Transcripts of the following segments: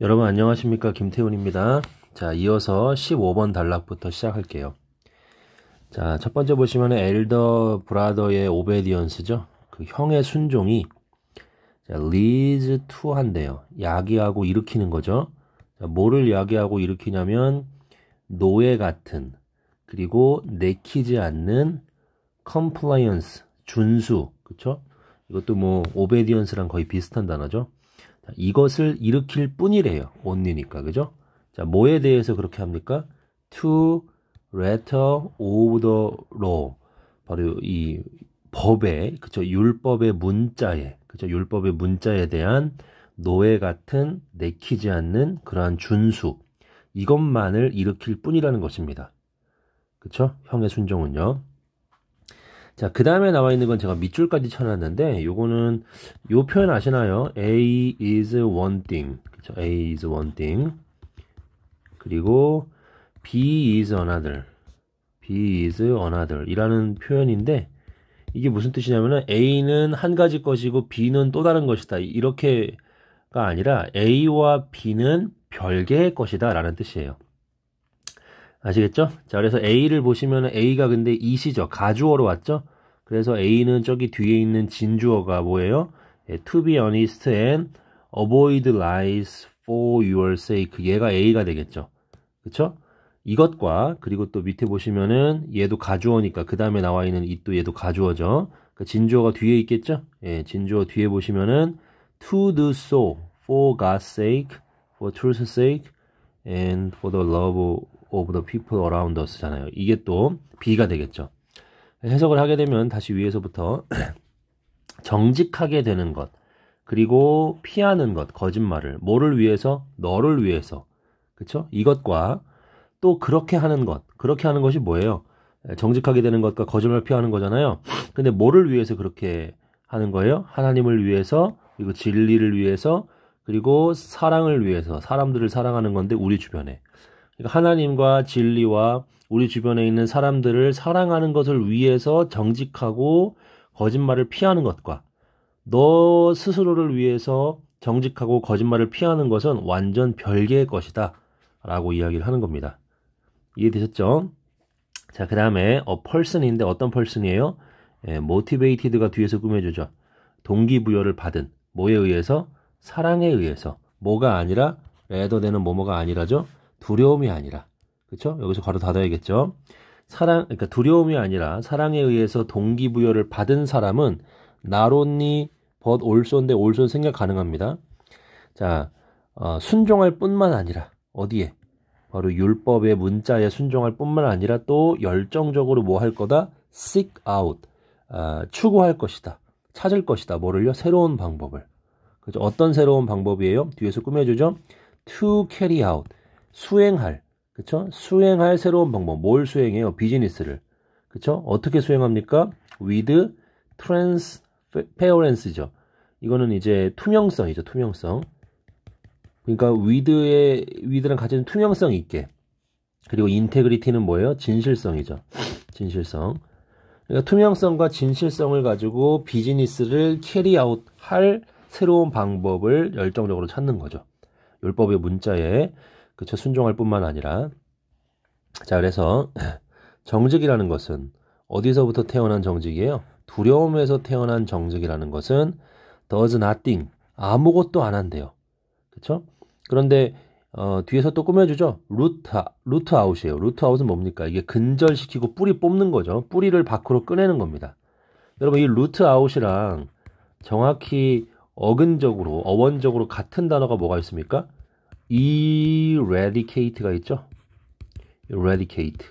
여러분 안녕하십니까, 김태훈입니다. 자, 이어서 15번 단락부터 시작할게요. 자, 첫 번째 보시면 엘더 브라더의 오베디언스죠. 그 형의 순종이 자, leads to 한대요. 야기하고 일으키는 거죠. 자, 뭐를 야기하고 일으키냐면 노예 같은, 그리고 내키지 않는 compliance, 준수, 그쵸? 이것도 뭐 오베디언스랑 거의 비슷한 단어죠. 자, 이것을 일으킬 뿐이래요. only니까, 그죠? 자, 뭐에 대해서 그렇게 합니까? To letter of the law. 바로 이 법의, 그쵸? 율법의 문자에, 그쵸? 율법의 문자에 대한 노예 같은 내키지 않는 그러한 준수. 이것만을 일으킬 뿐이라는 것입니다. 그쵸? 형의 순종은요. 자, 그 다음에 나와 있는 건 제가 밑줄까지 쳐놨는데, 요거는, 요 표현 아시나요? A is one thing. 그쵸? A is one thing. 그리고 B is another. B is another. 이라는 표현인데, 이게 무슨 뜻이냐면은, A는 한 가지 것이고, B는 또 다른 것이다. 이렇게가 아니라, A와 B는 별개의 것이다. 라는 뜻이에요. 아시겠죠? 자, 그래서 A를 보시면 A가 근데 이시죠. 가주어로 왔죠? 그래서 A는 저기 뒤에 있는 진주어가 뭐예요? 예, to be honest and avoid lies for your sake. 얘가 A가 되겠죠. 그쵸? 이것과, 그리고 또 밑에 보시면은 얘도 가주어니까 그 다음에 나와 있는 it도 얘도 가주어죠. 그 진주어가 뒤에 있겠죠? 예, 진주어 뒤에 보시면은 to do so for God's sake, for truth's sake, and for the love of the people around us 잖아요. 이게 또 B가 되겠죠. 해석을 하게 되면 다시 위에서부터 정직하게 되는 것, 그리고 피하는 것, 거짓말을, 뭐를 위해서? 너를 위해서. 그쵸? 이것과 또 그렇게 하는 것, 그렇게 하는 것이 뭐예요? 정직하게 되는 것과 거짓말 피하는 거잖아요. 근데 뭐를 위해서 그렇게 하는 거예요? 하나님을 위해서, 그리고 진리를 위해서, 그리고 사랑을 위해서, 사람들을 사랑하는 건데 우리 주변에. 그러니까 하나님과 진리와 우리 주변에 있는 사람들을 사랑하는 것을 위해서 정직하고 거짓말을 피하는 것과 너 스스로를 위해서 정직하고 거짓말을 피하는 것은 완전 별개의 것이다 라고 이야기를 하는 겁니다. 이해되셨죠? 자, 그 다음에 person인데 어떤 person이에요? motivated가 뒤에서 꾸며주죠. 동기부여를 받은, 뭐에 의해서? 사랑에 의해서. 뭐가 아니라, 레더되는 뭐뭐가 아니라죠? 두려움이 아니라. 그쵸? 여기서 괄호 닫아야겠죠? 그러니까 두려움이 아니라 사랑에 의해서 동기부여를 받은 사람은 not only but also인데 also 생각 가능합니다. 자, 순종할 뿐만 아니라 어디에? 바로 율법의 문자에 순종할 뿐만 아니라 또 열정적으로 뭐 할 거다? seek out, 추구할 것이다. 찾을 것이다. 뭐를요? 새로운 방법을. 그죠? 어떤 새로운 방법이에요? 뒤에서 꾸며주죠? to carry out, 수행할. 그쵸? 수행할 새로운 방법. 뭘 수행해요? 비즈니스를. 그쵸? 어떻게 수행합니까? with transparency죠. 이거는 이제 투명성이죠. 투명성. 그러니까 with랑 같은 투명성 있게. 그리고 integrity는 뭐예요? 진실성이죠. 진실성. 그러니까 투명성과 진실성을 가지고 비즈니스를 캐리 아웃 할 새로운 방법을 열정적으로 찾는 거죠. 율법의 문자에 그쵸, 순종할 뿐만 아니라. 자, 그래서 정직이라는 것은 어디서부터 태어난 정직이에요? 두려움에서 태어난 정직이라는 것은 does nothing, 아무것도 안 한대요. 그쵸? 그런데 뒤에서 또 꾸며주죠. 루트 아웃이에요. 루트 아웃은 뭡니까? 이게 근절시키고 뿌리 뽑는 거죠. 뿌리를 밖으로 꺼내는 겁니다. 여러분, 이 루트 아웃이랑 정확히 어원적으로 같은 단어가 뭐가 있습니까? eradicate가 있죠. eradicate.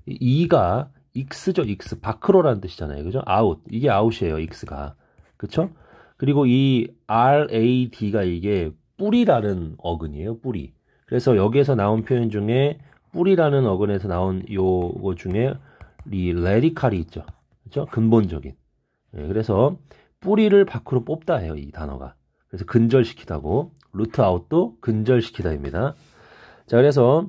이가 x죠. x. 밖으로라는 뜻이잖아요. 그죠? out. 이게 out이에요. x가. 그쵸? 그리고 이 rad가 이게 뿌리라는 어근이에요. 뿌리. 그래서 여기에서 나온 표현 중에 뿌리라는 어근에서 나온 요거 중에 이 radical이 있죠. 그죠? 근본적인. 네, 그래서 뿌리를 밖으로 뽑다 해요. 이 단어가. 그래서 근절시키다고. 루트 아웃도 근절시키다입니다. 자, 그래서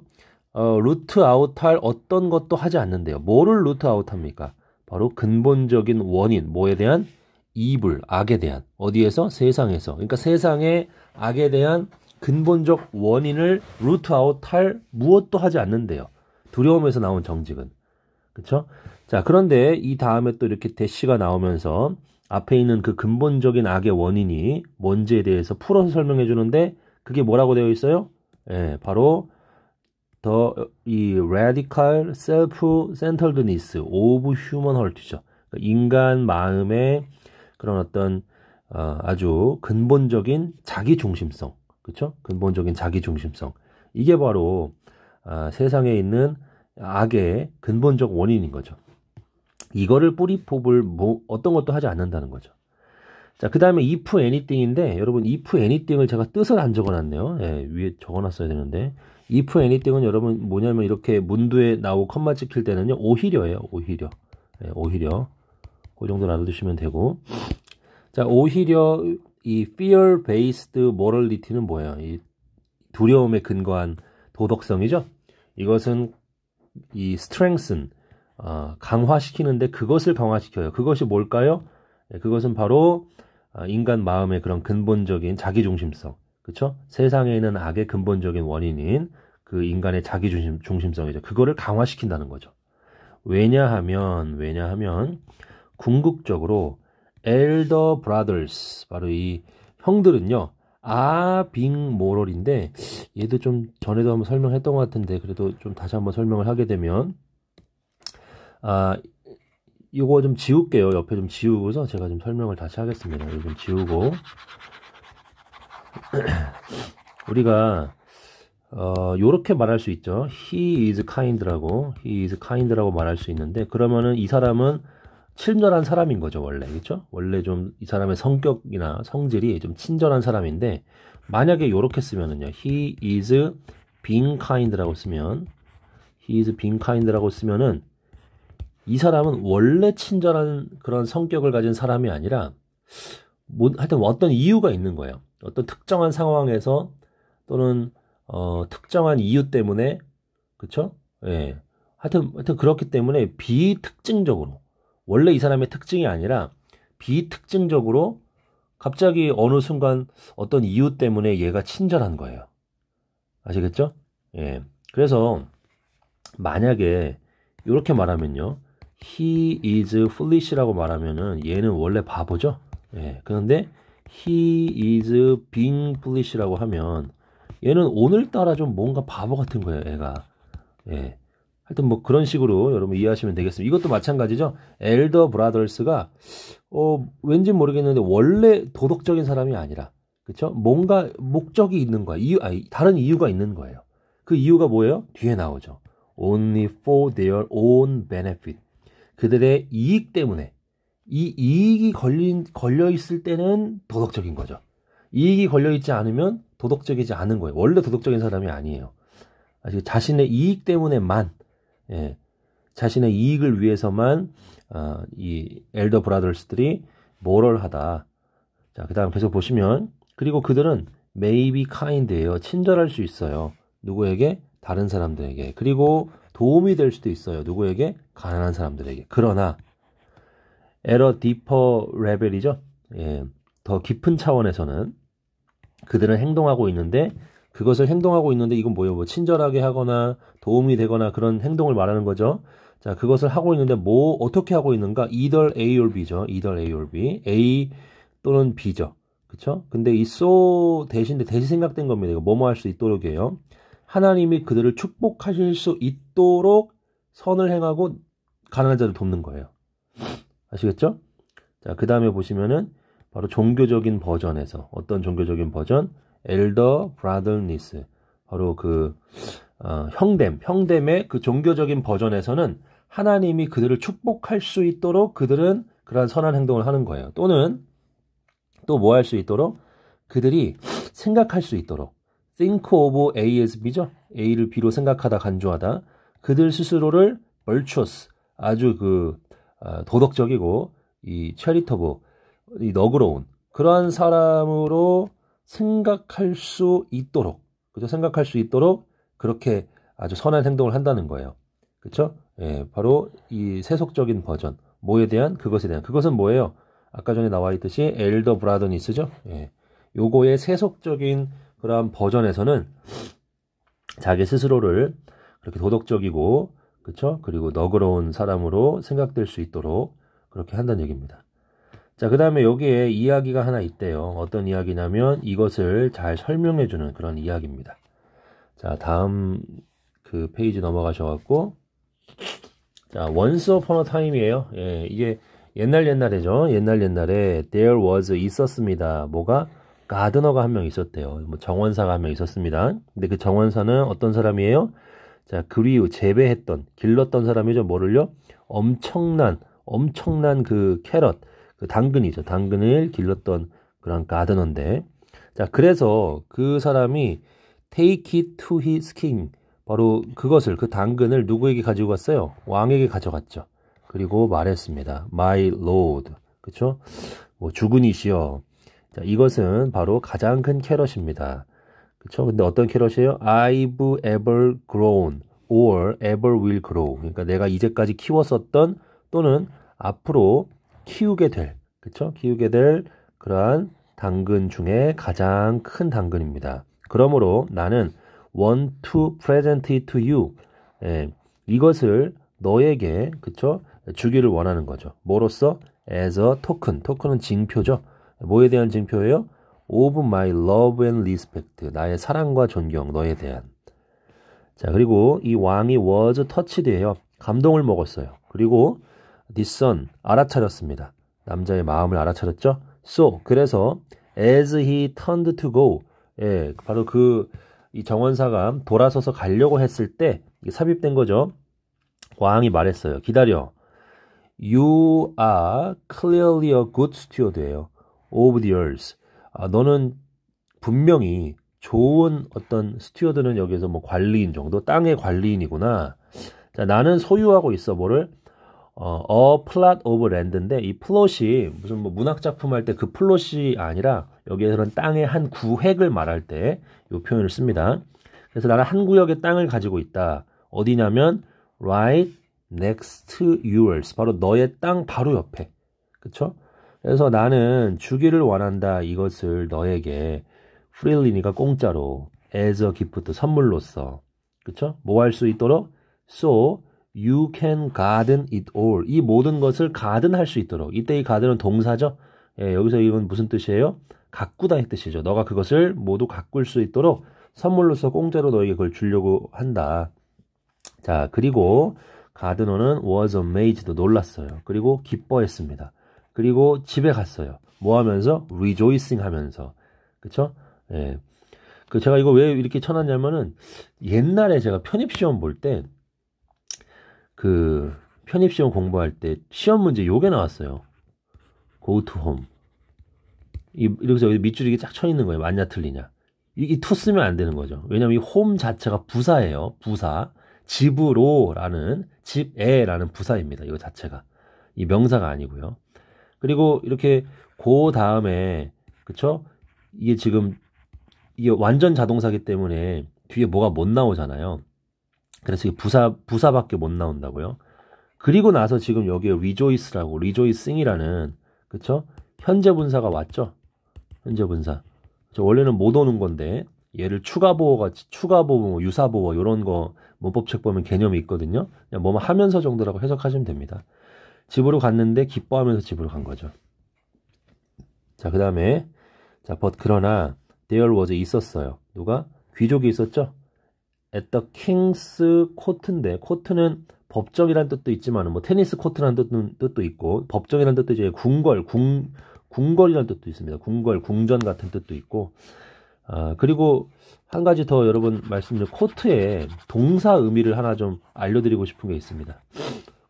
루트 아웃할 어떤 것도 하지 않는데요. 뭐를 루트 아웃합니까? 바로 근본적인 원인, 뭐에 대한? 이불, 악에 대한. 어디에서? 세상에서. 그러니까 세상의 악에 대한 근본적 원인을 루트 아웃할 무엇도 하지 않는데요. 두려움에서 나온 정직은. 그쵸? 자, 그런데 이 다음에 또 이렇게 대시가 나오면서 앞에 있는 그 근본적인 악의 원인이 뭔지에 대해서 풀어서 설명해 주는데 그게 뭐라고 되어 있어요? 예, 바로 이 radical self-centeredness of human heart죠. 그러니까 인간 마음의 그런 어떤 아주 근본적인 자기 중심성, 그렇죠? 근본적인 자기 중심성. 이게 바로 세상에 있는 악의 근본적 원인인 거죠. 이거를 뿌리 뽑을 어떤 것도 하지 않는다는 거죠. 자, 그 다음에 if anything인데, 여러분, if anything을 제가 뜻을 안 적어놨네요. 예, 위에 적어놨어야 되는데, if anything은 여러분 뭐냐면 이렇게 문두에 나오고 컴마 찍힐 때는요, 오히려예요, 오히려. 예, 오히려. 그 정도 놔두시면 되고. 자, 오히려 이 fear-based morality는 뭐예요? 이 두려움에 근거한 도덕성이죠? 이것은 이 strengthen, 강화시키는데 그것을 강화시켜요. 그것이 뭘까요? 예, 그것은 바로 인간 마음의 그런 근본적인 자기중심성, 그렇죠? 세상에 있는 악의 근본적인 원인인 그 인간의 자기중심성이죠. 그거를 강화시킨다는 거죠. 왜냐하면 궁극적으로 elder brothers, 바로 이 형들은요, being moral인데 얘도 좀 전에도 한번 설명했던 것 같은데 그래도 좀 다시 한번 설명을 하게 되면 이거 좀 지울게요. 옆에 좀 지우고서 제가 좀 설명을 다시 하겠습니다. 이거 좀 지우고 우리가 요렇게 말할 수 있죠. He is kind라고 말할 수 있는데 그러면은 이 사람은 친절한 사람인 거죠, 원래. 그렇죠? 원래 좀 이 사람의 성격이나 성질이 좀 친절한 사람인데 만약에 요렇게 쓰면은요. He is being kind라고 쓰면은 이 사람은 원래 친절한 그런 성격을 가진 사람이 아니라 하여튼 어떤 이유가 있는 거예요. 어떤 특정한 상황에서 또는 특정한 이유 때문에 그쵸? 예. 하여튼 그렇기 때문에 비특징적으로 원래 이 사람의 특징이 아니라 비특징적으로 갑자기 어느 순간 어떤 이유 때문에 얘가 친절한 거예요. 아시겠죠? 예. 그래서 만약에 이렇게 말하면요. He is foolish라고 말하면은 얘는 원래 바보죠. 예. 그런데 he is being foolish라고 하면 얘는 오늘따라 좀 뭔가 바보 같은 거예요, 애가. 예. 하여튼 뭐 그런 식으로 여러분 이해하시면 되겠습니다. 이것도 마찬가지죠. 엘더 브라더스가 왠지 모르겠는데 원래 도덕적인 사람이 아니라 그렇죠? 뭔가 목적이 있는 거야. 다른 이유가 있는 거예요. 그 이유가 뭐예요? 뒤에 나오죠. Only for their own benefit. 그들의 이익 때문에 이 이익이 걸려 있을 때는 도덕적인 거죠. 이익이 걸려 있지 않으면 도덕적이지 않은 거예요. 원래 도덕적인 사람이 아니에요. 자신의 이익 때문에만 예, 자신의 이익을 위해서만 이 엘더 브라더스들이 모럴하다. 자, 그다음 계속 보시면 그리고 그들은 may be kind예요. 친절할 수 있어요. 누구에게? 다른 사람들에게. 그리고 도움이 될 수도 있어요. 누구에게? 가난한 사람들에게. 그러나 at a deeper level이죠. 예, 더 깊은 차원에서는 그들은 행동하고 있는데 이건 뭐예요? 뭐 친절하게 하거나 도움이 되거나 그런 행동을 말하는 거죠. 자, 그것을 하고 있는데 어떻게 하고 있는가? either A or B죠. either A or B. A 또는 B죠. 그쵸? 근데 이 so 대신 생각된 겁니다. 이거 뭐뭐 할 수 있도록이에요. 하나님이 그들을 축복하실 수 있도록 선을 행하고 가난한 자를 돕는 거예요. 아시겠죠? 자, 그 다음에 보시면은 바로 종교적인 버전에서 어떤 종교적인 버전? 엘더 브라더니스 바로 그 형됨의 그 종교적인 버전에서는 하나님이 그들을 축복할 수 있도록 그들은 그러한 선한 행동을 하는 거예요. 또는 또 뭐 할 수 있도록 그들이 생각할 수 있도록 think of A as B죠. A를 B로 생각하다 간주하다 그들 스스로를 virtuous 아주 도덕적이고 이 charitable 이 너그러운 그러한 사람으로 생각할 수 있도록, 그죠? 생각할 수 있도록 그렇게 아주 선한 행동을 한다는 거예요. 그쵸? 예, 바로 이 세속적인 버전, 뭐에 대한? 그것에 대한. 그것은 뭐예요? 아까 전에 나와 있듯이 엘더 브라더니스죠? 예, 요거의 세속적인 그런 버전에서는 자기 스스로를 그렇게 도덕적이고, 그쵸? 그리고 너그러운 사람으로 생각될 수 있도록 그렇게 한다는 얘기입니다. 자, 그 다음에 여기에 이야기가 하나 있대요. 어떤 이야기냐면 이것을 잘 설명해주는 그런 이야기입니다. 자, 다음 그 페이지 넘어가셔갖고, 자, Once Upon a Time이에요. 예, 이게 옛날에죠. 옛날에 there was 있었습니다. 뭐가? 가드너가 한 명 있었대요. 뭐 정원사가 한 명 있었습니다. 근데 그 정원사는 어떤 사람이에요? 자, 재배했던, 길렀던 사람이죠. 뭐를요? 엄청난 그 캐럿, 그 당근이죠. 당근을 길렀던 그런 가드너인데, 자, 그래서 그 사람이 take it to his king, 바로 그것을, 그 당근을 누구에게 가지고 갔어요? 왕에게 가져갔죠. 그리고 말했습니다. My lord, 그쵸? 뭐 주군이시여. 자, 이것은 바로 가장 큰 캐럿입니다. 그쵸? 근데 어떤 캐럿이에요? I've ever grown or ever will grow. 그러니까 내가 이제까지 키웠었던 또는 앞으로 키우게 될, 그쵸? 키우게 될 그러한 당근 중에 가장 큰 당근입니다. 그러므로 나는 want to present it to you. 예, 이것을 너에게, 그쵸? 주기를 원하는 거죠. 뭐로써? as a token. 토큰은 징표죠. 뭐에 대한 징표예요? of my love and respect. 나의 사랑과 존경, 너에 대한. 자, 그리고 이 왕이 was touched예요. 감동을 먹었어요. 그리고 this son, 알아차렸습니다. 남자의 마음을 알아차렸죠. So, 그래서 as he turned to go, 예, 바로 이 정원사가 돌아서서 가려고 했을 때 삽입된 거죠. 왕이 말했어요. 기다려. You are clearly a good steward예요. of the earth. 너는 분명히 좋은 어떤 스튜어드는 여기서 뭐 관리인 정도, 땅의 관리인이구나. 자, 나는 소유하고 있어. 뭐를? a plot of land인데 이 플롯이 무슨 뭐 문학 작품 할 때 그 플롯이 아니라 여기에서는 땅의 한 구획을 말할 때 이 표현을 씁니다. 그래서 나는 한 구역의 땅을 가지고 있다. 어디냐면 right next to yours. 바로 너의 땅 바로 옆에. 그쵸? 그래서 나는 주기를 원한다. 이것을 너에게 freely니까 공짜로 as a gift 선물로써. 그쵸? 뭐 할 수 있도록? So you can garden it all. 이 모든 것을 가든할 수 있도록. 이때 이 가든은 동사죠. 예, 여기서 이건 무슨 뜻이에요? 가꾸다 의 뜻이죠. 너가 그것을 모두 가꿀 수 있도록 선물로서 공짜로 너에게 그걸 주려고 한다. 자, 그리고 가드너는 was amazed, 놀랐어요. 그리고 기뻐했습니다. 그리고 집에 갔어요. 뭐 하면서? rejoicing 하면서. 그쵸? 예. 제가 이거 왜 이렇게 쳐놨냐면은 옛날에 제가 편입시험 볼 때 편입시험 공부할 때 시험 문제 요게 나왔어요. go to home. 이렇게 여기 밑줄이 쫙 쳐 있는 거예요. 맞냐 틀리냐. 이 to 쓰면 안 되는 거죠. 왜냐면 이 home 자체가 부사예요. 부사. 집으로라는 집에라는 부사입니다. 이거 자체가. 이 명사가 아니고요. 그리고 이렇게 그 다음에 그쵸? 이게 지금 이게 완전 자동사기 때문에 뒤에 뭐가 못 나오잖아요. 그래서 이게 부사밖에 못 나온다고요. 그리고 나서 지금 여기에 rejoice라고 rejoicing이라는 그쵸? 현재 분사가 왔죠. 현재 분사. 원래는 못 오는 건데 얘를 추가보호, 뭐 유사보호 이런 거 문법책 보면 개념이 있거든요. 그냥 뭐뭐 하면서 정도라고 해석하시면 됩니다. 집으로 갔는데 기뻐하면서 집으로 간 거죠. 자, 그 다음에 자, 그러나 there was 있었어요. 누가? 귀족이 있었죠. at the king's court인데 court는 법정이라는 뜻도 있지만 뭐 테니스 코트라는 뜻도 있고 법정이라는 뜻도 이제 궁궐이라는 뜻도 있습니다. 궁전 같은 뜻도 있고 그리고 한 가지 더 여러분 말씀드린 코트의 동사 의미를 하나 좀 알려드리고 싶은 게 있습니다.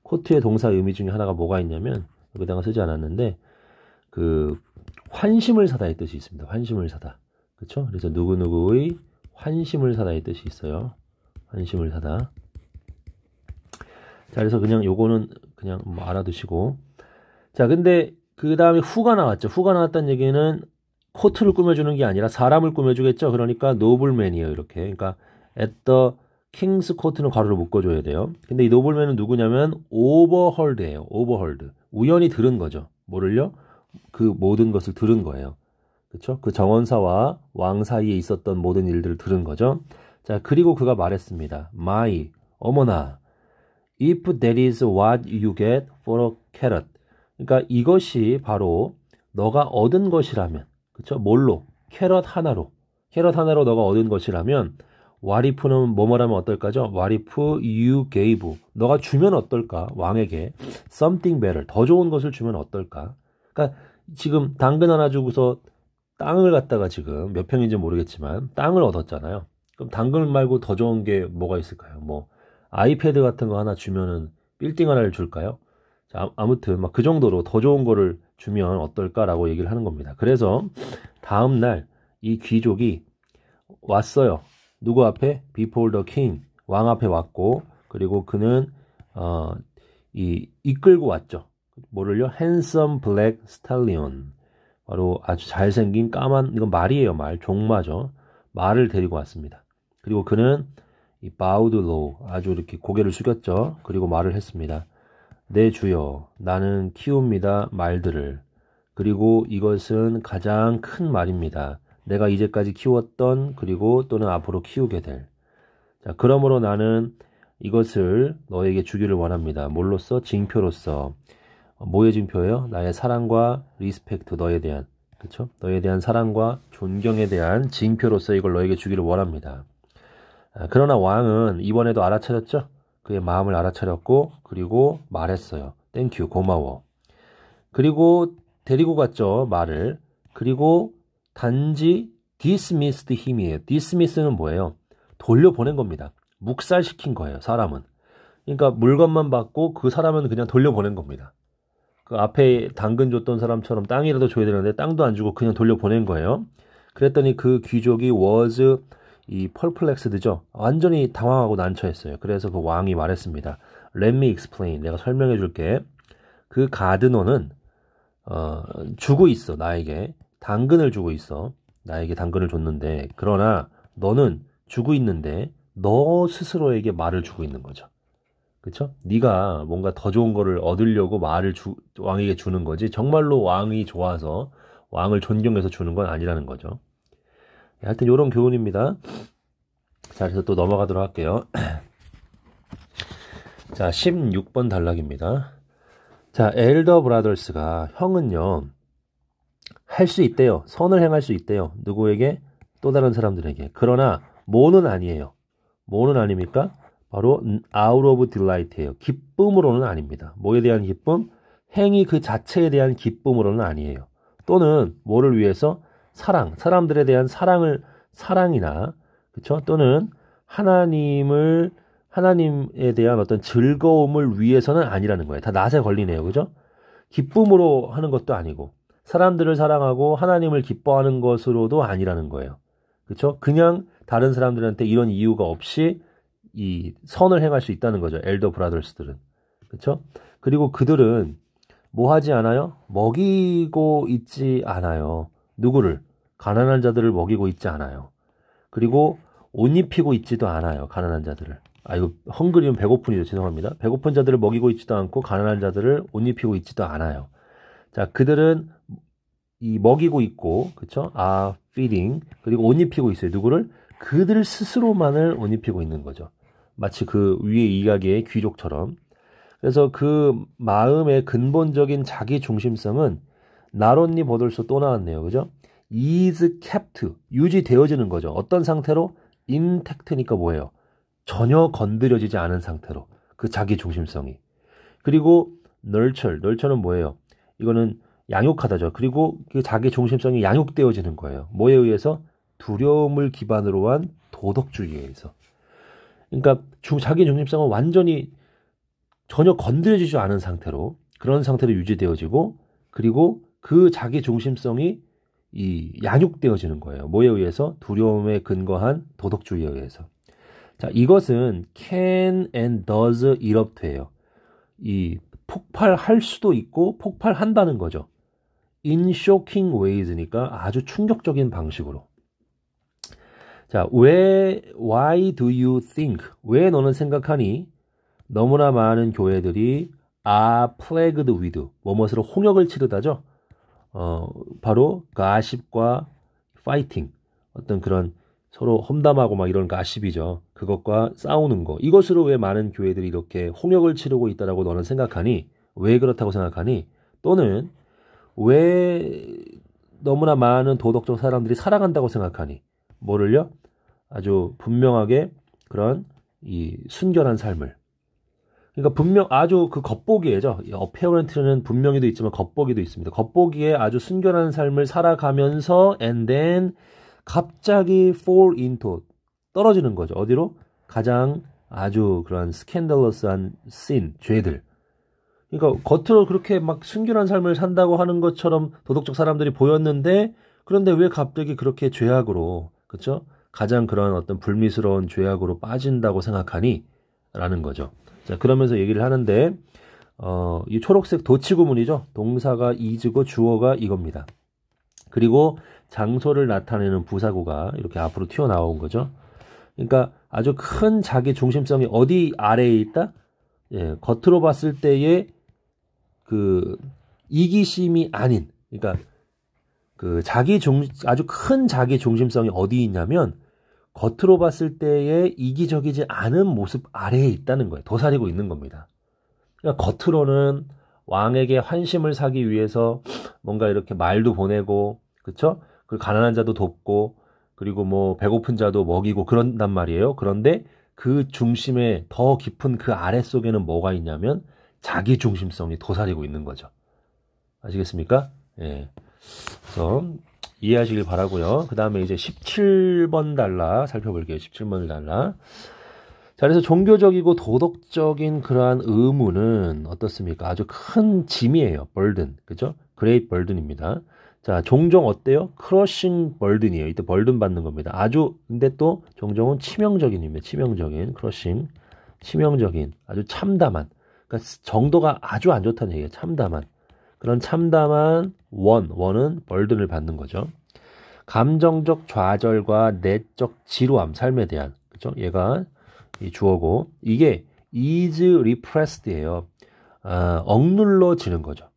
코트의 동사 의미 중에 하나가 뭐가 있냐면 여기다가 쓰지 않았는데 환심을 사다의 뜻이 있습니다. 환심을 사다. 그렇죠? 그래서 누구누구의 환심을 사다의 뜻이 있어요. 환심을 사다. 자, 그래서 그냥 요거는 그냥 뭐 알아두시고. 자, 근데 그 다음에 후가 나왔죠. 후가 나왔다는 얘기는 코트를 꾸며주는 게 아니라 사람을 꾸며주겠죠. 그러니까 노블맨이에요. 이렇게. 그러니까 at the king's court는 괄호를 묶어줘야 돼요. 근데 이 노블맨은 누구냐면 overheard예요. overheard. 우연히 들은 거죠. 뭐를요? 그 모든 것을 들은 거예요. 그쵸? 그 정원사와 왕 사이에 있었던 모든 일들을 들은 거죠. 자, 그리고 그가 말했습니다. My, 어머나, if that is what you get for a carrot. 그러니까 이것이 바로 너가 얻은 것이라면, 그쵸? 뭘로? 캐럿 하나로. 캐럿 하나로 너가 얻은 것이라면, what if는 뭐뭐라면 어떨까죠? what if you gave. 너가 주면 어떨까? 왕에게 something better. 더 좋은 것을 주면 어떨까? 그러니까 지금 당근 하나 주고서 땅을 갖다가 지금 몇 평인지 모르겠지만 땅을 얻었잖아요. 그럼 당근 말고 더 좋은 게 뭐가 있을까요? 뭐 아이패드 같은 거 하나 주면은 빌딩 하나를 줄까요? 자, 아무튼 막 그 정도로 더 좋은 거를 주면 어떨까라고 얘기를 하는 겁니다. 그래서 다음 날 이 귀족이 왔어요. 누구 앞에? Before the king. 왕 앞에 왔고, 그리고 그는 이끌고 왔죠. 뭐를요? Handsome black stallion. 바로 아주 잘생긴 까만, 이건 말이에요, 말. 종마죠. 말을 데리고 왔습니다. 그리고 그는 이 bowed low, 아주 이렇게 고개를 숙였죠. 그리고 말을 했습니다. 네, 주여, 나는 키웁니다, 말들을. 그리고 이것은 가장 큰 말입니다. 내가 이제까지 키웠던, 그리고 또는 앞으로 키우게 될. 자, 그러므로 나는 이것을 너에게 주기를 원합니다. 뭘로써? 징표로써. 뭐의 징표예요? 나의 사랑과 리스펙트, 너에 대한, 그쵸? 너에 대한 사랑과 존경에 대한 징표로서 이걸 너에게 주기를 원합니다. 그러나 왕은 이번에도 알아차렸죠? 그의 마음을 알아차렸고, 그리고 말했어요. 땡큐, 고마워. 그리고 데리고 갔죠, 말을. 그리고 단지 dismissed him이에요. dismiss는 뭐예요? 돌려보낸 겁니다. 묵살시킨 거예요, 사람은. 그러니까 물건만 받고 그 사람은 그냥 돌려보낸 겁니다. 그 앞에 당근 줬던 사람처럼 땅이라도 줘야 되는데 땅도 안 주고 그냥 돌려보낸 거예요. 그랬더니 그 귀족이 was 이 perplexed죠. 완전히 당황하고 난처했어요. 그래서 그 왕이 말했습니다. Let me explain. 내가 설명해 줄게. 그 가드너는 주고 있어, 나에게. 당근을 주고 있어. 나에게 당근을 줬는데, 그러나 너는 주고 있는데 너 스스로에게 말을 주고 있는 거죠. 그쵸? 네가 뭔가 더 좋은 거를 얻으려고 말을 왕에게 주는 거지, 정말로 왕이 좋아서 왕을 존경해서 주는 건 아니라는 거죠. 하여튼 이런 교훈입니다. 자, 그래서 또 넘어가도록 할게요. 자, 16번 단락입니다. 자, 엘더 브라더스가, 형은요, 할 수 있대요. 선을 행할 수 있대요. 누구에게? 또 다른 사람들에게. 그러나 뭐는 아니에요. 뭐는 아닙니까? 바로 out of delight예요. 기쁨으로는 아닙니다. 뭐에 대한 기쁨? 행위 그 자체에 대한 기쁨으로는 아니에요. 또는 뭐를 위해서? 사랑, 사람들에 대한 사랑이나, 그쵸? 또는 하나님에 대한 어떤 즐거움을 위해서는 아니라는 거예요. 다 낫에 걸리네요. 그죠? 기쁨으로 하는 것도 아니고, 사람들을 사랑하고 하나님을 기뻐하는 것으로도 아니라는 거예요. 그쵸? 그냥 다른 사람들한테 이런 이유가 없이 이 선을 행할 수 있다는 거죠. 엘더 브라더스들은. 그쵸? 그리고 그들은 뭐 하지 않아요? 먹이고 있지 않아요. 누구를? 가난한 자들을 먹이고 있지 않아요. 그리고 옷 입히고 있지도 않아요. 가난한 자들을. 이거 헝그리면 배고픈이죠. 죄송합니다. 배고픈 자들을 먹이고 있지도 않고 가난한 자들을 옷 입히고 있지도 않아요. 자, 그들은 이 먹이고 있고, 그쵸? feeding. 그리고 옷 입히고 있어요. 누구를? 그들 스스로만을 옷 입히고 있는 거죠. 마치 그 위에 이야기의 귀족처럼. 그래서 그 마음의 근본적인 자기 중심성은 나론니 버들소 또 나왔네요. 그죠? is kept. 유지되어지는 거죠. 어떤 상태로? intact니까 뭐예요? 전혀 건드려지지 않은 상태로. 그 자기 중심성이. 그리고 nurture는 뭐예요? 이거는 양육하다죠. 그리고 그 자기 중심성이 양육되어지는 거예요. 뭐에 의해서? 두려움을 기반으로 한 도덕주의에 의해서. 그러니까 자기 중심성은 완전히 전혀 건드려지지 않은 상태로, 그런 상태로 유지되어지고, 그리고 그 자기 중심성이 이 양육되어지는 거예요. 뭐에 의해서? 두려움에 근거한 도덕주의에 의해서. 자, 이것은 can and does erupt예요. 이 폭발할 수도 있고 폭발한다는 거죠. in shocking ways니까 아주 충격적인 방식으로. 자, why do you think? 왜 너는 생각하니? 너무나 많은 교회들이 are plagued with, 뭐뭇으로 홍역을 치르다죠. 바로 가십과 파이팅, 어떤 그런 서로 험담하고 막 이런 가십이죠. 그것과 싸우는 거. 이것으로 왜 많은 교회들이 이렇게 홍역을 치르고 있다라고 너는 생각하니? 왜 그렇다고 생각하니? 또는 왜 너무나 많은 도덕적 사람들이 살아간다고 생각하니? 뭐를요? 아주 분명하게 그런 이 순결한 삶을. 그러니까 분명 아주 그 겉보기에죠. 어페어런트는 분명히도 있지만 겉보기도 있습니다. 겉보기에 아주 순결한 삶을 살아가면서 and then 갑자기 fall into 떨어지는 거죠. 어디로? 가장 아주 그런 스캔들러스한 sin, 죄들. 그러니까 겉으로 그렇게 막 순결한 삶을 산다고 하는 것처럼 도덕적 사람들이 보였는데 그런데 왜 갑자기 그렇게 죄악으로, 그렇죠? 가장 그런 어떤 불미스러운 죄악으로 빠진다고 생각하니? 라는 거죠. 자, 그러면서 얘기를 하는데 이 초록색 도치구문이죠. 동사가 is고 주어가 이겁니다. 그리고 장소를 나타내는 부사구가 이렇게 앞으로 튀어나온 거죠. 그러니까 아주 큰 자기 중심성이 어디 아래에 있다? 예, 겉으로 봤을 때의 그 이기심이 아닌, 그러니까 그 아주 큰 자기 중심성이 어디 있냐면 겉으로 봤을 때의 이기적이지 않은 모습 아래에 있다는 거예요. 도사리고 있는 겁니다. 그러니까 겉으로는 왕에게 환심을 사기 위해서 뭔가 이렇게 말도 보내고, 그쵸? 그 가난한 자도 돕고, 그리고 뭐 배고픈 자도 먹이고 그런단 말이에요. 그런데 그 중심에 더 깊은 그 아래속에는 뭐가 있냐면 자기 중심성이 도사리고 있는 거죠. 아시겠습니까? 예. 그래서 이해하시길 바라고요. 그 다음에 이제 17번 달라 살펴볼게요. 17번 달라. 자, 그래서 종교적이고 도덕적인 그러한 의무는 어떻습니까? 아주 큰 짐이에요. burden. 그죠? great burden입니다. 자, 종종 어때요? crushing burden이에요. 이때 burden 받는 겁니다. 아주, 근데 또 종종은 치명적인 의미입니다. 치명적인, crushing. 치명적인, 아주 참담한. 그러니까 정도가 아주 안 좋다는 얘기예요. 참담한. 그런 참담한 원은 burden을 받는 거죠. 감정적 좌절과 내적 지루함, 삶에 대한, 그죠? 얘가 이 주어고, 이게 is repressed예요. 억눌러지는 거죠.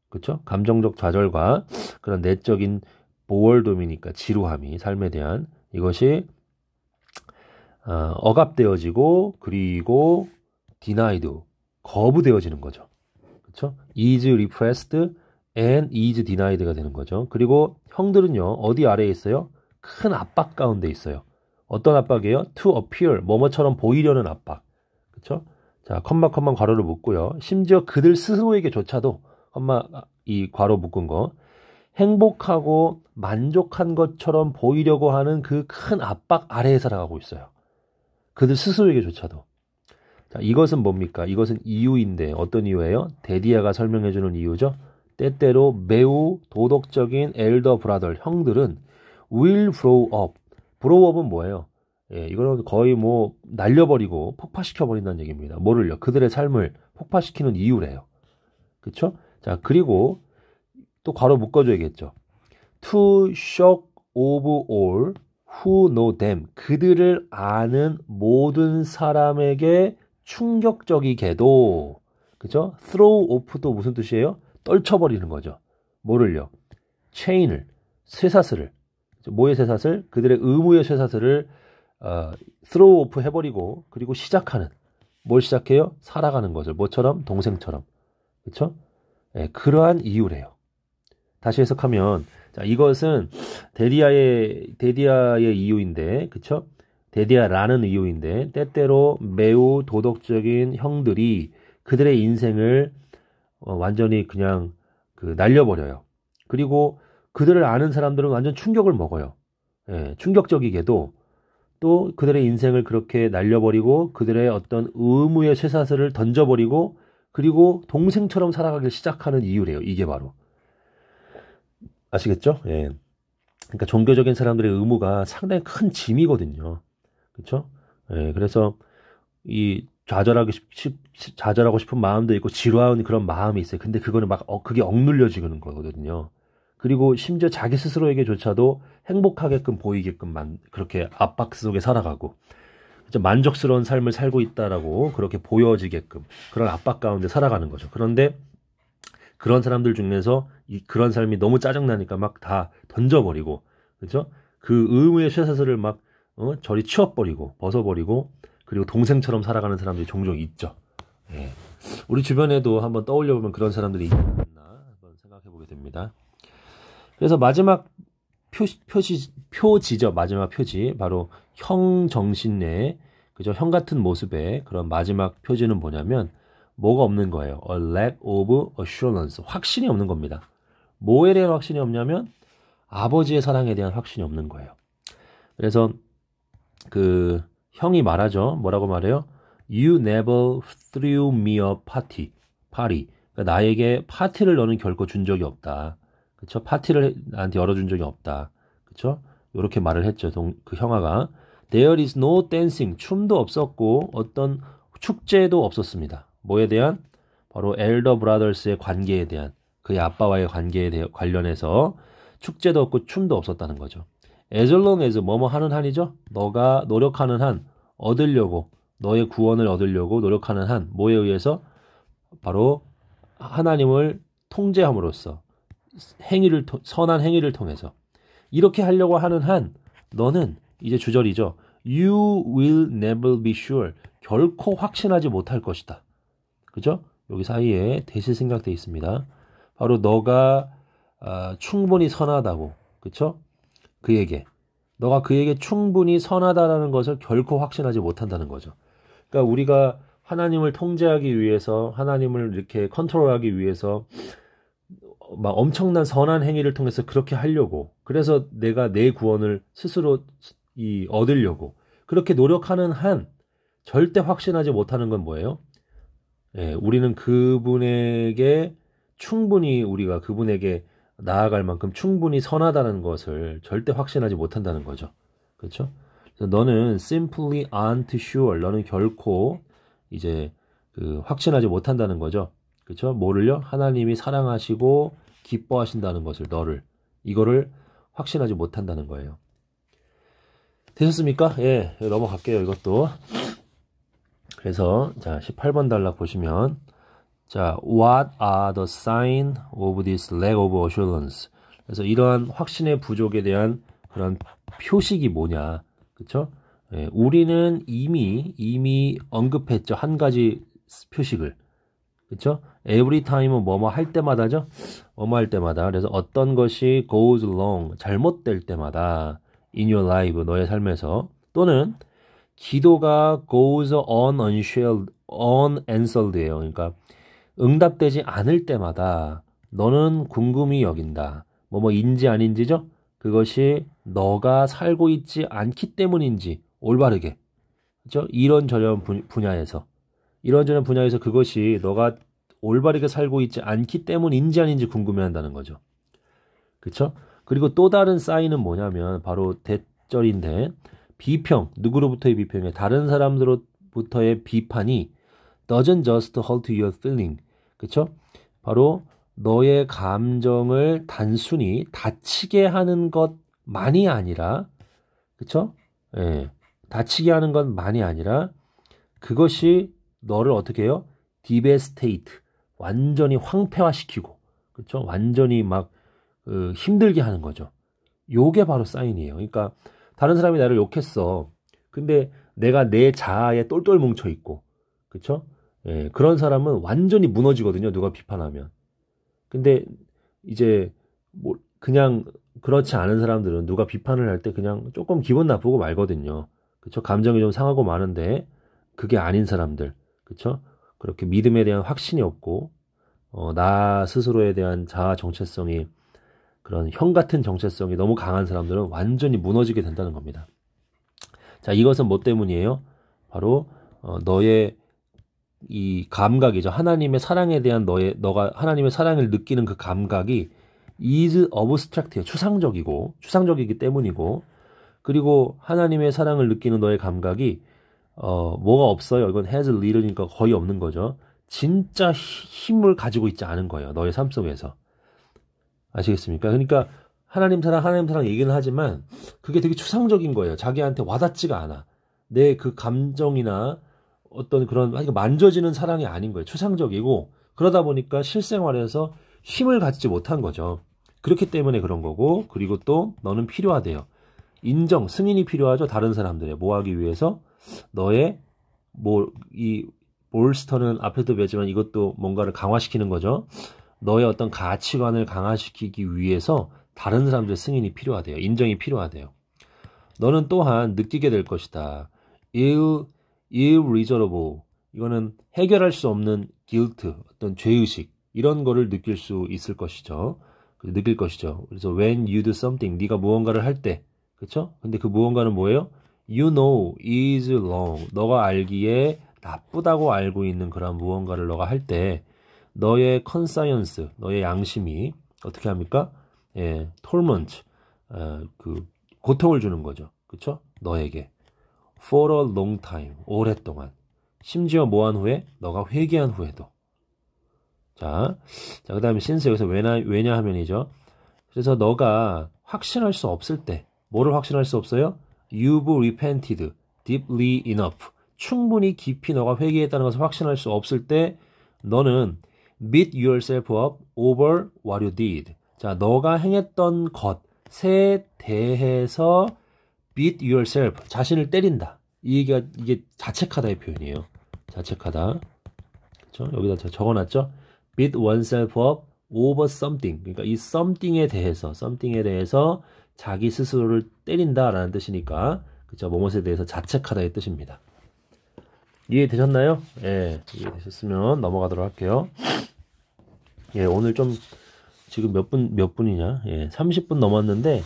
그렇죠? 감정적 좌절과 그런 내적인 보월돔이니까 지루함이 삶에 대한 이것이 억압되어지고 그리고 denied 거부되어지는 거죠. 그렇죠? is repressed and is denied가 되는 거죠. 그리고 형들은요 어디 아래에 있어요? 큰 압박 가운데 있어요. 어떤 압박이에요? to appear 뭐뭐처럼 보이려는 압박. 그렇죠? 자, 컴마 괄호를 묶고요. 심지어 그들 스스로에게조차도 이 괄호 묶은 거 행복하고 만족한 것처럼 보이려고 하는 그 큰 압박 아래에 살아가고 있어요. 그들 스스로에게조차도. 자, 이것은 뭡니까? 이것은 이유인데 어떤 이유예요? 데디아가 설명해주는 이유죠. 때때로 매우 도덕적인 엘더 브라더 형들은 will grow up. grow up은 뭐예요? 예, 이거는 거의 뭐 날려버리고 폭파시켜버린다는 얘기입니다. 뭐를요? 그들의 삶을 폭파시키는 이유래요. 그쵸? 자, 그리고 또 괄호 묶어줘야겠죠. To shock of all who know them. 그들을 아는 모든 사람에게 충격적이게도, 그죠? throw off도 무슨 뜻이에요? 떨쳐버리는 거죠. 뭐를요? chain을, 쇠사슬을. 뭐의 쇠사슬? 그들의 의무의 쇠사슬을 throw off 해버리고 그리고 시작하는. 뭘 시작해요? 살아가는 것을. 뭐처럼? 동생처럼. 그쵸? 예, 그러한 이유래요. 다시 해석하면, 자, 이것은 데디아의 이유인데, 그쵸? 데디아라는 이유인데, 때때로 매우 도덕적인 형들이 그들의 인생을 완전히 그냥 날려버려요. 그리고 그들을 아는 사람들은 완전 충격을 먹어요. 예, 충격적이게도 또 그들의 인생을 그렇게 날려버리고 그들의 어떤 의무의 쇠사슬을 던져버리고 그리고 동생처럼 살아가기 시작하는 이유래요. 이게 바로. 아시겠죠? 예. 그러니까 종교적인 사람들의 의무가 상당히 큰 짐이거든요. 그렇죠? 예. 그래서 이 좌절하고 싶은 마음도 있고 지루한 그런 마음이 있어요. 근데 그거는 막 그게 억눌려지는 거거든요. 그리고 심지어 자기 스스로에게조차도 행복하게끔 보이게끔 그렇게 압박 속에 살아가고 만족스러운 삶을 살고 있다라고 그렇게 보여지게끔 그런 압박 가운데 살아가는 거죠. 그런데 그런 사람들 중에서 그런 사람이 너무 짜증나니까 막 다 던져버리고, 그죠? 그 의무의 쇠사슬을 막 저리 치워버리고 벗어버리고, 그리고 동생처럼 살아가는 사람들이 종종 있죠. 예. 우리 주변에도 한번 떠올려보면 그런 사람들이 있나 한번 생각해보게 됩니다. 그래서 마지막 표지죠. 마지막 표지, 바로 형 정신 내에, 그죠? 형 같은 모습의 그런 마지막 표지는 뭐냐면 뭐가 없는 거예요. A lack of assurance. 확신이 없는 겁니다. 뭐에 대한 확신이 없냐면 아버지의 사랑에 대한 확신이 없는 거예요. 그래서 그 형이 말하죠. 뭐라고 말해요? You never threw me a party. 그러니까 나에게 파티를 너는 결코 준 적이 없다. 그쵸? 파티를 나한테 열어준 적이 없다. 그쵸? 이렇게 말을 했죠. 그 형아가. There is no dancing. 춤도 없었고 어떤 축제도 없었습니다. 뭐에 대한? 바로 엘더 브라더스의 관계에 대한, 그의 아빠와의 관계에 관련해서 축제도 없고 춤도 없었다는 거죠. As long as 뭐뭐 하는 한이죠. 너가 노력하는 한, 얻으려고, 너의 구원을 얻으려고 노력하는 한, 뭐에 의해서? 바로 하나님을 통제함으로써, 선한 행위를 통해서 이렇게 하려고 하는 한, 너는 이제 주절이죠. You will never be sure. 결코 확신하지 못할 것이다. 그죠? 여기 사이에 대시 생각되어 있습니다. 바로 너가 충분히 선하다고, 그쵸? 너가 그에게 충분히 선하다라는 것을 결코 확신하지 못한다는 거죠. 그러니까 우리가 하나님을 통제하기 위해서, 하나님을 이렇게 컨트롤하기 위해서 막 엄청난 선한 행위를 통해서 그렇게 하려고, 그래서 내가 내 구원을 스스로 얻으려고 그렇게 노력하는 한 절대 확신하지 못하는 건 뭐예요? 예, 우리는 그분에게 충분히, 우리가 그분에게 나아갈 만큼 충분히 선하다는 것을 절대 확신하지 못한다는 거죠. 그렇죠? 그래서 너는 simply aren't sure. 너는 결코 이제 확신하지 못한다는 거죠. 그렇죠? 뭐를요? 하나님이 사랑하시고 기뻐하신다는 것을, 이거를 확신하지 못한다는 거예요. 되셨습니까? 예, 넘어갈게요. 이것도. 그래서 자, 18번 단락 보시면, 자, what are the sign of this lack of assurance? 그래서 이러한 확신의 부족에 대한 그런 표식이 뭐냐, 그쵸? 예, 우리는 이미 언급했죠. 한 가지 표식을, 그쵸? Every time은 뭐뭐 할 때마다죠. 뭐뭐 할 때마다. 그래서 어떤 것이 goes wrong, 잘못될 때마다 in your life, 너의 삶에서, 또는 기도가 goes unanswered예요. 그러니까 응답되지 않을 때마다 너는 궁금히 여긴다. 뭐뭐인지 아닌지죠? 그것이 너가 살고 있지 않기 때문인지 올바르게, 그렇죠? 이런저런 분야에서 그것이 너가 올바르게 살고 있지 않기 때문인지 아닌지 궁금해한다는 거죠. 그렇죠? 그리고 또 다른 사인은 뭐냐면 바로 대절인데, 비평, 누구로부터의 비평이에요? 다른 사람들로부터의 비판이 doesn't just hurt your feeling. 그쵸? 바로 너의 감정을 단순히 다치게 하는 것만이 아니라, 그쵸? 예, 다치게 하는 것만이 아니라 그것이 너를 어떻게 해요? devastate, 완전히 황폐화시키고, 그쵸? 완전히 막 힘들게 하는 거죠. 요게 바로 사인이에요. 그러니까 다른 사람이 나를 욕했어. 근데 내가 내 자아에 똘똘 뭉쳐 있고, 그쵸? 예, 그런 사람은 완전히 무너지거든요. 누가 비판하면. 근데 이제 뭐 그냥 그렇지 않은 사람들은 누가 비판을 할 때 그냥 조금 기분 나쁘고 말거든요. 그쵸? 감정이 좀 상하고 마는데, 그게 아닌 사람들, 그쵸? 그렇게 믿음에 대한 확신이 없고, 나 스스로에 대한 자아 정체성이, 그런 형 같은 정체성이 너무 강한 사람들은 완전히 무너지게 된다는 겁니다. 자, 이것은 뭐 때문이에요? 바로 너의 이 감각이죠. 하나님의 사랑에 대한 너가 하나님의 사랑을 느끼는 그 감각이 is abstract예요. 추상적이기 때문이고, 그리고 하나님의 사랑을 느끼는 너의 감각이 뭐가 없어요. 이건 has little니까 거의 없는 거죠. 진짜 힘을 가지고 있지 않은 거예요. 너의 삶 속에서. 아시겠습니까? 그러니까 하나님 사랑 얘기는 하지만 그게 되게 추상적인 거예요. 자기한테 와닿지가 않아. 내 그 감정이나 어떤 그런 만져지는 사랑이 아닌 거예요. 추상적이고, 그러다 보니까 실생활에서 힘을 가지지 못한 거죠. 그렇기 때문에 그런 거고, 그리고 또 너는 필요하대요. 인정, 승인이 필요하죠. 다른 사람들의 뭐 하기 위해서 너의 이 볼스터는 앞에도 배웠지만 이것도 뭔가를 강화시키는 거죠. 너의 어떤 가치관을 강화시키기 위해서 다른 사람들의 승인이 필요하대요. 인정이 필요하대요. 너는 또한 느끼게 될 것이다. irresolvable. 이거는 해결할 수 없는 guilt, 어떤 죄의식 이런 거를 느낄 수 있을 것이죠. 느낄 것이죠. 그래서 when you do something, 네가 무언가를 할 때, 그렇죠? 근데 그 무언가는 뭐예요? You know is wrong. 너가 알기에 나쁘다고 알고 있는 그런 무언가를 너가 할 때 너의 conscience, 너의 양심이 어떻게 합니까? 예, torment, 그 고통을 주는 거죠. 그렇죠? 너에게 for a long time, 오랫동안. 심지어 뭐한 후에? 너가 회개한 후에도. 자, 그 다음에 since 여기서 왜냐 하면이죠. 그래서 너가 확신할 수 없을 때, 뭐를 확신할 수 없어요? You've repented deeply enough. 충분히 깊이 너가 회개했다는 것을 확신할 수 없을 때, 너는 beat yourself up over what you did. 자, 너가 행했던 것에 대해서 beat yourself, 자신을 때린다. 이게 자책하다의 표현이에요. 자책하다. 그렇죠? 여기다 제가 적어놨죠? beat oneself up over something. 그러니까 이 something에 대해서 자기 스스로를 때린다라는 뜻이니까, 그렇죠? 뭐뭇에 대해서 자책하다의 뜻입니다. 이해되셨나요? 예, 이해되셨으면 넘어가도록 할게요. 예, 오늘 좀 지금 몇 분이냐? 예, 30분 넘었는데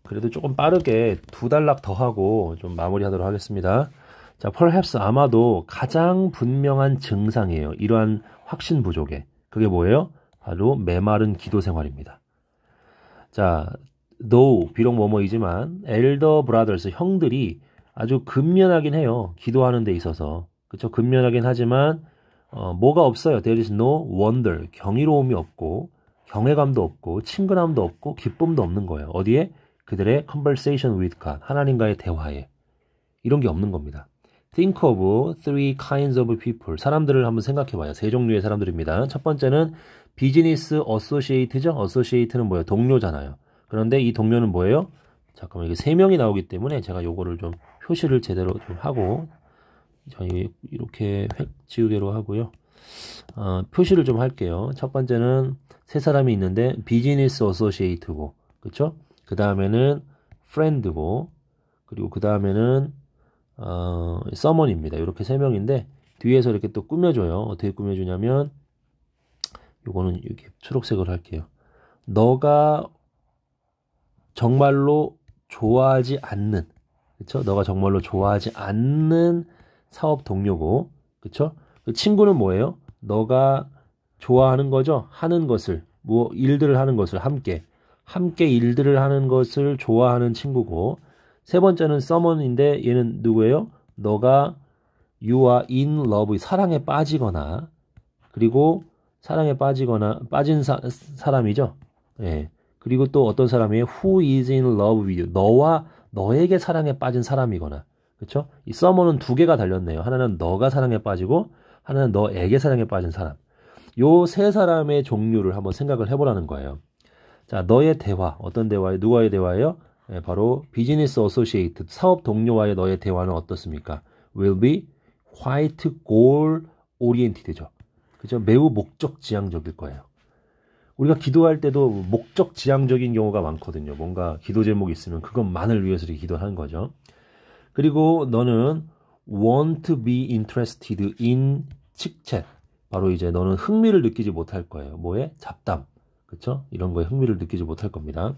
그래도 조금 빠르게 2단락 더 하고 좀 마무리하도록 하겠습니다. 자, perhaps 아마도 가장 분명한 증상이에요. 이러한 확신 부족에. 그게 뭐예요? 바로 메마른 기도 생활입니다. 자, though 비록 뭐뭐이지만 elder brothers 형들이 아주 근면하긴 해요. 기도하는 데 있어서. 그쵸? 근면하긴 하지만 뭐가 없어요. There is no wonder. 경이로움이 없고 경외감도 없고 친근함도 없고 기쁨도 없는 거예요. 어디에? 그들의 conversation with God. 하나님과의 대화에. 이런 게 없는 겁니다. Think of three kinds of people. 사람들을 한번 생각해봐요. 세 종류의 사람들입니다. 첫 번째는 비즈니스 어소시에이트죠. 어소시에이트는 뭐예요? 동료잖아요. 그런데 이 동료는 뭐예요? 잠깐만, 이게 3명이 나오기 때문에 제가 요거를 좀 표시를 제대로 좀 하고, 저희 이렇게 획 지우개로 하고요. 표시를 좀 할게요. 첫 번째는 세 사람이 있는데 비즈니스 어소시에이트고, 그쵸? 그 다음에는 프렌드고, 그리고 그 다음에는 서먼입니다. 이렇게 3명인데 뒤에서 이렇게 또 꾸며줘요. 어떻게 꾸며주냐면, 요거는 이렇게 초록색으로 할게요. 너가 정말로 좋아하지 않는, 그쵸? 너가 정말로 좋아하지 않는 사업 동료고, 그쵸? 그 친구는 뭐예요? 너가 좋아하는 거죠? 하는 것을, 일들을 하는 것을 함께 일들을 하는 것을 좋아하는 친구고, 세 번째는 someone인데 얘는 누구예요? 너가 you are in love, 사랑에 빠지거나, 그리고 사랑에 빠진 사람이죠. 예. 그리고 또 어떤 사람이에요? Who is in love with you? 너에게 사랑에 빠진 사람이거나. 그쵸? 이 someone은 2개가 달렸네요. 하나는 너가 사랑에 빠지고, 하나는 너에게 사랑에 빠진 사람. 요 세 사람의 종류를 한번 생각을 해보라는 거예요. 자, 너의 대화, 어떤 대화예요? 누구와의 대화예요? 예, 바로 비즈니스 어소시에이트, 사업 동료와의 너의 대화는 어떻습니까? will be quite goal oriented죠. 그죠? 매우 목적 지향적일 거예요. 우리가 기도할 때도 목적 지향적인 경우가 많거든요. 뭔가 기도 제목이 있으면 그것만을 위해서 이렇게 기도하는 거죠. 그리고 너는 want to be interested in chit-chat. 바로 이제 너는 흥미를 느끼지 못할 거예요. 뭐에? 잡담. 그쵸? 이런 거에 흥미를 느끼지 못할 겁니다.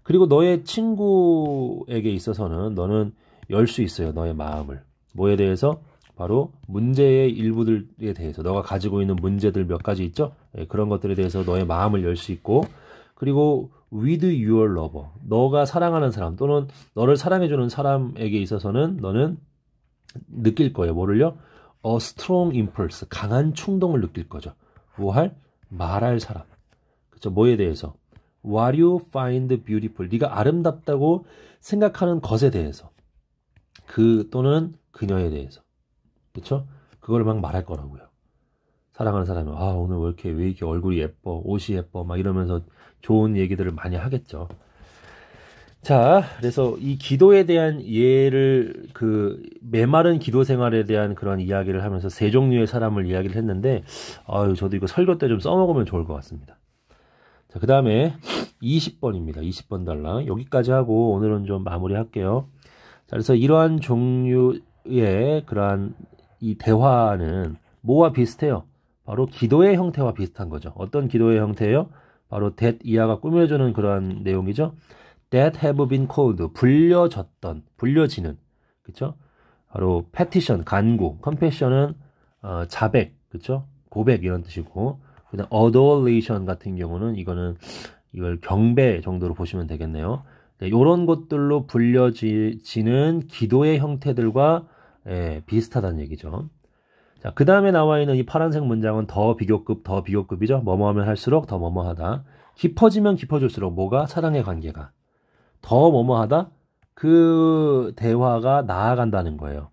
그리고 너의 친구에게 있어서는 너는 열 수 있어요. 너의 마음을. 뭐에 대해서? 바로 문제의 일부들에 대해서, 너가 가지고 있는 문제들 몇 가지 있죠? 예, 그런 것들에 대해서 너의 마음을 열 수 있고, 그리고 with your lover, 너가 사랑하는 사람 또는 너를 사랑해주는 사람에게 있어서는 너는 느낄 거예요. 뭐를요? A strong impulse, 강한 충동을 느낄 거죠. 뭐 할? 말할 사람. 그쵸? 뭐에 대해서? What you find beautiful, 네가 아름답다고 생각하는 것에 대해서, 또는 그녀에 대해서. 그쵸? 그걸 막 말할 거라고요. 사랑하는 사람이 오늘 왜 이렇게 얼굴이 예뻐, 옷이 예뻐 막 이러면서 좋은 얘기들을 많이 하겠죠. 자, 그래서 이 기도에 대한 예를 메마른 기도 생활에 대한 그런 이야기를 하면서 세 종류의 사람을 이야기를 했는데 저도 이거 설교 때 좀 써먹으면 좋을 것 같습니다. 자, 그 다음에 20번입니다. 20번 달랑 여기까지 하고 오늘은 좀 마무리할게요. 자, 그래서 이러한 종류의 그러한 이 대화는 뭐와 비슷해요? 바로 기도의 형태와 비슷한 거죠. 어떤 기도의 형태예요? 바로 that 이하가 꾸며주는 그러한 내용이죠. that have been called, 불려지는, 그쵸? 바로 petition, 간구, confession은 자백, 그쵸? 고백 이런 뜻이고, 그다음 adoration 같은 경우는 이걸 경배 정도로 보시면 되겠네요. 네, 이런 것들로 불려지는 기도의 형태들과 비슷하다는 얘기죠. 자, 그 다음에 나와 있는 이 파란색 문장은 더 비교급이죠. 뭐뭐 하면 할수록 더 뭐뭐 하다. 깊어지면 깊어질수록 뭐가? 사랑의 관계가. 더 뭐뭐 하다? 그 대화가 나아간다는 거예요.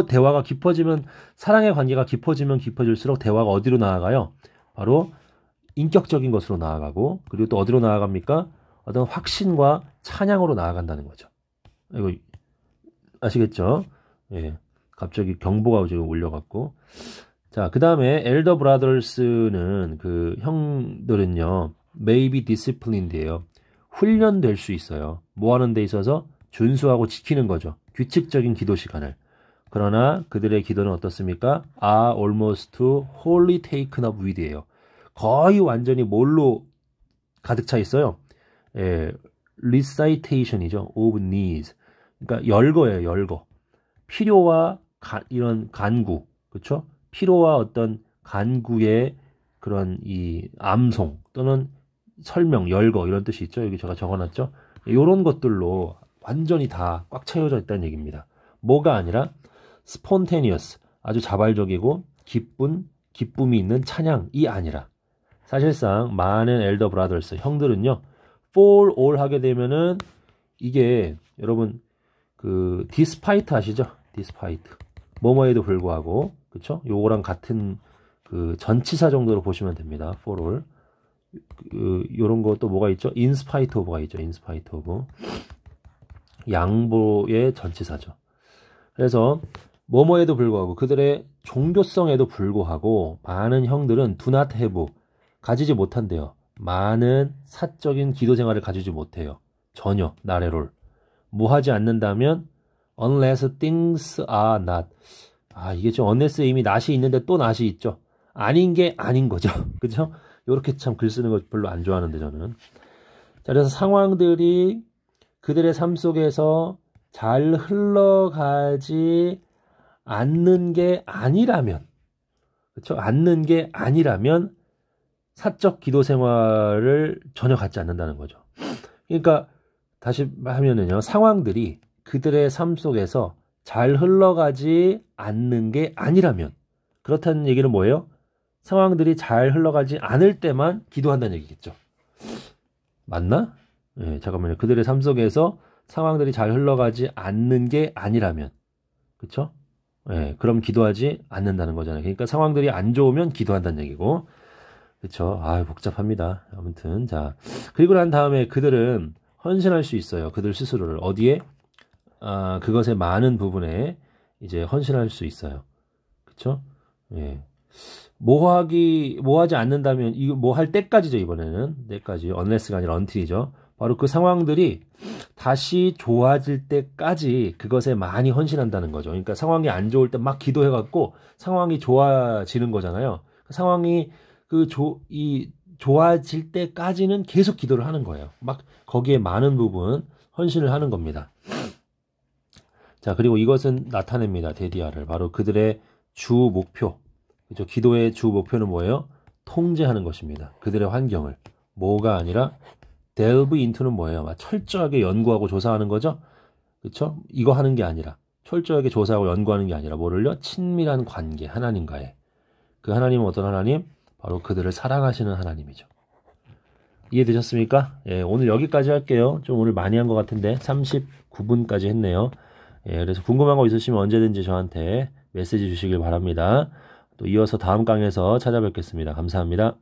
대화가 깊어지면, 사랑의 관계가 깊어지면 깊어질수록 대화가 어디로 나아가요? 바로 인격적인 것으로 나아가고, 그리고 또 어디로 나아갑니까? 어떤 확신과 찬양으로 나아간다는 거죠. 이거 아시겠죠? 예. 갑자기 경보가 지금 울려갖고. 자, 그 다음에 엘더 브라더스는 그 형들은요, may be disciplined예요. 훈련될 수 있어요. 뭐 하는 데 있어서? 준수하고 지키는 거죠. 규칙적인 기도 시간을. 그러나 그들의 기도는 어떻습니까? are almost wholly taken up with예요. 거의 완전히 뭘로 가득 차 있어요? recitation이죠. of needs. 그러니까 열거예요. 열거. 필요와 이런 간구, 그렇죠? 필요와 어떤 간구의 그런 이 암송 또는 설명, 열거 이런 뜻이 있죠. 여기 제가 적어놨죠. 이런 것들로 완전히 다 꽉 채워져 있다는 얘기입니다. 뭐가 아니라 spontaneous, 아주 자발적이고 기쁨이 있는 찬양이 아니라, 사실상 많은 엘더 브라더스 형들은요, for all 하게 되면은 이게 여러분 despite 아시죠? despite 뭐뭐에도 불구하고, 그쵸? 요거랑 같은 그 전치사 정도로 보시면 됩니다. for all. 요런 거 또 뭐가 있죠? in spite of가 있죠. in spite of. 양보의 전치사죠. 그래서 뭐뭐에도 불구하고, 그들의 종교성에도 불구하고 많은 형들은 do not have, 가지지 못한대요. 많은 사적인 기도 생활을 가지지 못해요. 전혀. 나레롤. 뭐 하지 않는다면 unless things are not. 이게 좀 unless에 이미 not이 있는데 또 not이 있죠. 아닌 게 아닌 거죠. 그죠? 요렇게 참 글 쓰는 거 별로 안 좋아하는데 저는. 자, 그래서 상황들이 그들의 삶 속에서 잘 흘러가지 않는 게 아니라면, 그렇죠? 않는 게 아니라면 사적 기도 생활을 전혀 갖지 않는다는 거죠. 그러니까 다시 하면은요, 상황들이 그들의 삶 속에서 잘 흘러가지 않는 게 아니라면, 그렇다는 얘기는 뭐예요? 상황들이 잘 흘러가지 않을 때만 기도한다는 얘기겠죠. 맞나? 예, 잠깐만요. 그들의 삶 속에서 상황들이 잘 흘러가지 않는 게 아니라면, 그쵸? 예, 그럼 기도하지 않는다는 거잖아요. 그러니까 상황들이 안 좋으면 기도한다는 얘기고, 그쵸? 복잡합니다. 아무튼, 자. 그리고 난 다음에 그들은 헌신할 수 있어요. 그들 스스로를. 어디에? 그것의 많은 부분에 이제 헌신할 수 있어요. 그쵸? 예. 뭐 하지 않는다면, 이거 뭐 할 때까지죠, 이번에는. 때까지. unless가 아니라 until이죠. 바로 그 상황들이 다시 좋아질 때까지 그것에 많이 헌신한다는 거죠. 그러니까 상황이 안 좋을 때 막 기도해갖고 상황이 좋아지는 거잖아요. 상황이 좋아질 때까지는 계속 기도를 하는 거예요. 막 거기에 많은 부분 헌신을 하는 겁니다. 자, 그리고 이것은 나타냅니다. 데디아를. 바로 그들의 주 목표. 그렇죠? 기도의 주 목표는 뭐예요? 통제하는 것입니다. 그들의 환경을. 뭐가 아니라 delve into는 뭐예요? 철저하게 연구하고 조사하는 거죠? 그렇죠? 이거 하는 게 아니라 철저하게 조사하고 연구하는 게 아니라 뭐를요? 친밀한 관계, 하나님과의. 그 하나님은 어떤 하나님? 바로 그들을 사랑하시는 하나님이죠. 이해되셨습니까? 예, 오늘 여기까지 할게요. 좀 오늘 많이 한 것 같은데 39분까지 했네요. 예, 그래서 궁금한 거 있으시면 언제든지 저한테 메시지 주시길 바랍니다. 또 이어서 다음 강에서 찾아뵙겠습니다. 감사합니다.